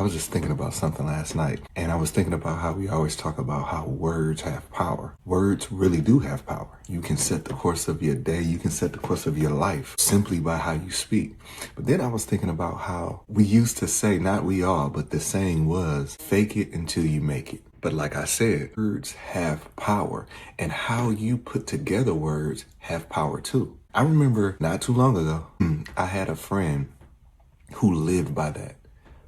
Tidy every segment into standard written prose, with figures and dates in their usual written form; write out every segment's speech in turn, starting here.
was just thinking about something last night, and I was thinking about how we always talk about how words have power. Words really do have power. You can set the course of your day, you can set the course of your life simply by how you speak. But then I was thinking about how we used to say, not we all, but the saying was, fake it until you make it. But like I said, words have power, and how you put together words have power too. I remember not too long ago, I had a friend who lived by that.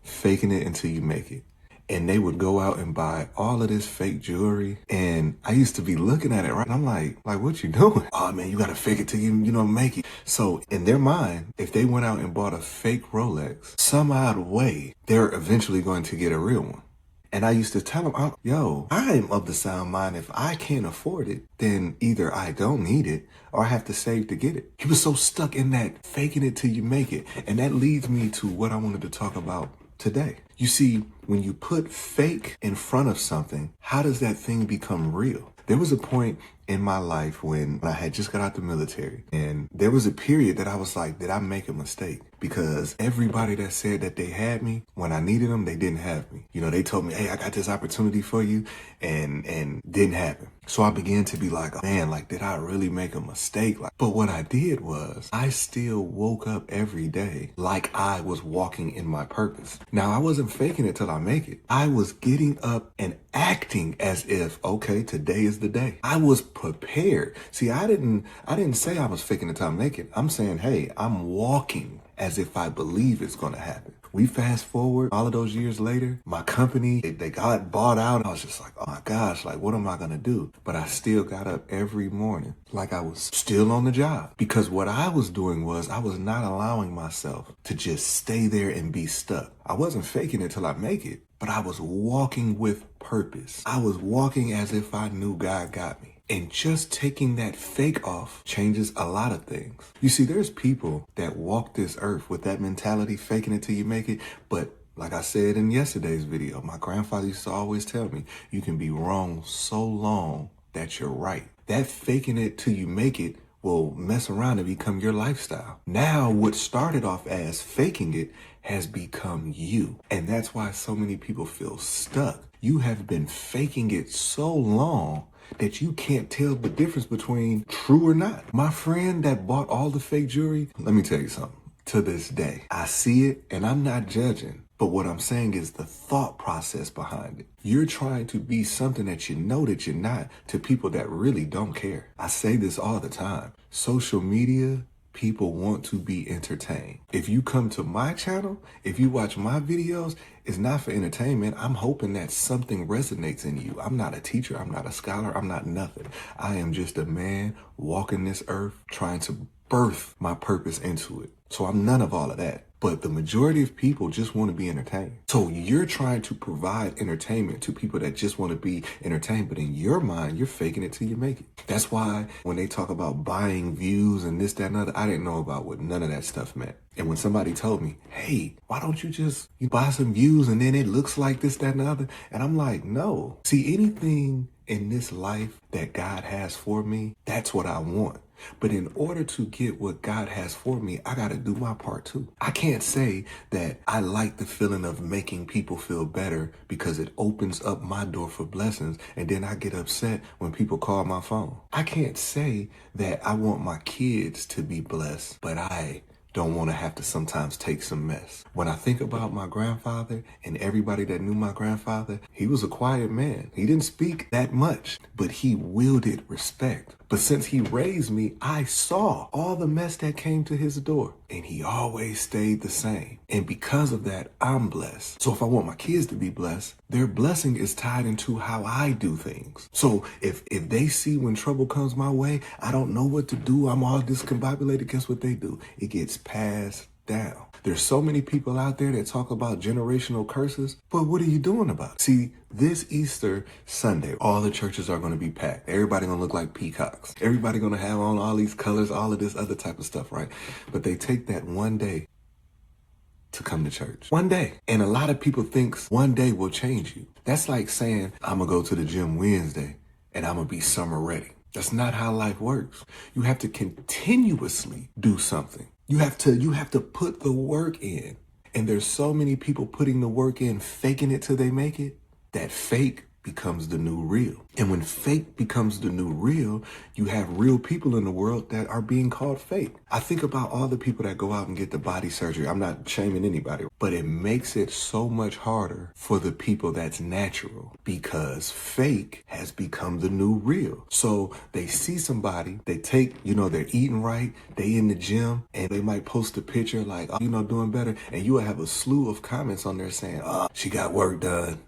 Faking it until you make it. And they would go out and buy all of this fake jewelry. And I used to be looking at it, right? And I'm like, what you doing? Oh man, you gotta fake it till you make it. So in their mind, if they went out and bought a fake Rolex, some odd way, they're eventually going to get a real one. And I used to tell them, I'm of the sound mind. If I can't afford it, then either I don't need it or I have to save to get it. He was so stuck in that faking it till you make it. And that leads me to what I wanted to talk about today. You see, when you put fake in front of something, how does that thing become real? There was a point in my life when I had just got out the military, and there was a period that I was like, did I make a mistake? Because everybody that said that they had me, when I needed them, they didn't have me. They told me, hey, I got this opportunity for you, and didn't happen. So I began to be like, man, did I really make a mistake? But what I did was I still woke up every day like I was walking in my purpose. Now, I wasn't faking it till I make it. I was getting up and acting as if, okay, today is the day. I was prepared. See, I didn't say I was faking it till I make it. I'm saying, hey, I'm walking as if I believe it's going to happen. We fast forward all of those years later, my company, they got bought out. I was just like, oh my gosh, what am I going to do? But I still got up every morning like I was still on the job, because what I was doing was I was not allowing myself to just stay there and be stuck. I wasn't faking it till I make it, but I was walking with purpose. I was walking as if I knew God got me. And just taking that fake off changes a lot of things. You see, there's people that walk this earth with that mentality, faking it till you make it. But like I said in yesterday's video, my grandfather used to always tell me, you can be wrong so long that you're right. That faking it till you make it will mess around and become your lifestyle. Now, what started off as faking it has become you. And that's why so many people feel stuck. You have been faking it so long that you can't tell the difference between true or not. My friend that bought all the fake jewelry, let me tell you something. To this day, I see it and I'm not judging. But what I'm saying is the thought process behind it. You're trying to be something that you know that you're not to people that really don't care. I say this all the time. Social media, people want to be entertained. If you come to my channel, if you watch my videos, it's not for entertainment. I'm hoping that something resonates in you. I'm not a teacher. I'm not a scholar. I'm not nothing. I am just a man walking this earth trying to birth my purpose into it. So I'm none of all of that. But the majority of people just want to be entertained. So you're trying to provide entertainment to people that just want to be entertained. But in your mind, you're faking it till you make it. That's why when they talk about buying views and this, that, and other, I didn't know about what none of that stuff meant. And when somebody told me, hey, why don't you buy some views and then it looks like this, that, and the other? And I'm like, no. See, anything in this life that God has for me, that's what I want. But in order to get what God has for me, I got to do my part too. I can't say that I like the feeling of making people feel better because it opens up my door for blessings, and then I get upset when people call my phone. I can't say that I want my kids to be blessed, but I don't want to have to sometimes take some mess. When I think about my grandfather and everybody that knew my grandfather, he was a quiet man. He didn't speak that much, but he wielded respect. But since he raised me, I saw all the mess that came to his door, and he always stayed the same. And because of that, I'm blessed. So if I want my kids to be blessed, their blessing is tied into how I do things. So if they see when trouble comes my way, I don't know what to do, I'm all discombobulated, guess what they do? It gets passed down. There's so many people out there that talk about generational curses, but what are you doing about it? See, this Easter Sunday, all the churches are going to be packed. Everybody going to look like peacocks. Everybody going to have on all these colors, all of this other type of stuff, right? But they take that one day to come to church. One day. And a lot of people think one day will change you. That's like saying, I'm going to go to the gym Wednesday and I'm going to be summer ready. That's not how life works. You have to continuously do something. You have to put the work in. And there's so many people putting the work in, faking it till they make it, that fake becomes the new real. And when fake becomes the new real, you have real people in the world that are being called fake. I think about all the people that go out and get the body surgery. I'm not shaming anybody, but it makes it so much harder for the people that's natural because fake has become the new real. So they see somebody, they take, they're eating right, they in the gym, and they might post a picture like, doing better. And you will have a slew of comments on there saying, she got work done.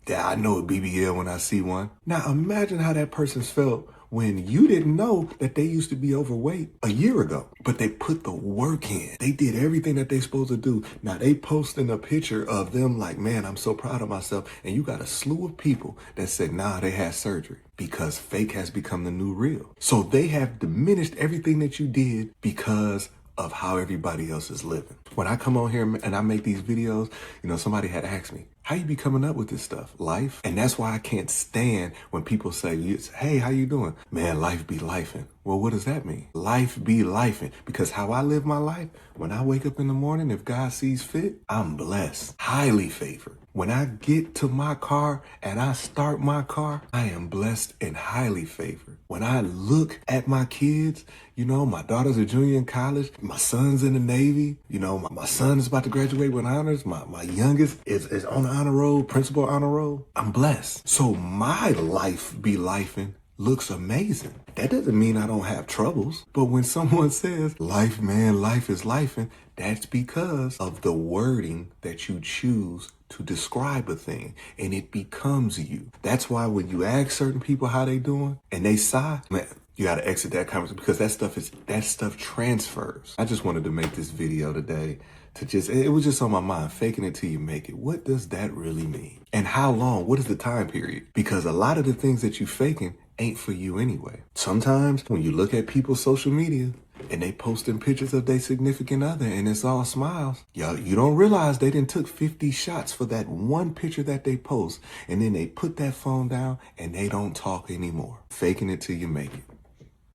Yeah, I know a BBL when I see one. Now imagine how that person's felt when you didn't know that they used to be overweight a year ago, but they put the work in. They did everything that they supposed to do. Now they posting a picture of them like, man, I'm so proud of myself. And you got a slew of people that said, nah, they had surgery because fake has become the new real. So they have diminished everything that you did because of how everybody else is living. When I come on here and I make these videos, somebody had asked me, how you be coming up with this stuff? Life? And that's why I can't stand when people say, hey, how you doing? Man, life be lifing. Well, what does that mean? Life be lifing. Because how I live my life, when I wake up in the morning, if God sees fit, I'm blessed, highly favored. When I get to my car and I start my car, I am blessed and highly favored. When I look at my kids, my daughter's a junior in college, my son's in the Navy, my son is about to graduate with honors, my youngest is on the honor roll, principal honor roll. I'm blessed. So my life be lifing looks amazing. That doesn't mean I don't have troubles. But when someone says, life is lifing, that's because of the wording that you choose to describe a thing, and it becomes you. That's why when you ask certain people how they doing and they sigh, man, you got to exit that conversation because that stuff transfers. I just wanted to make this video today it was just on my mind, faking it till you make it. What does that really mean? And how long? What is the time period? Because a lot of the things that you faking ain't for you anyway. Sometimes when you look at people's social media and they posting pictures of their significant other and it's all smiles, you don't realize they done took 50 shots for that one picture that they post, and then they put that phone down and they don't talk anymore. Faking it till you make it.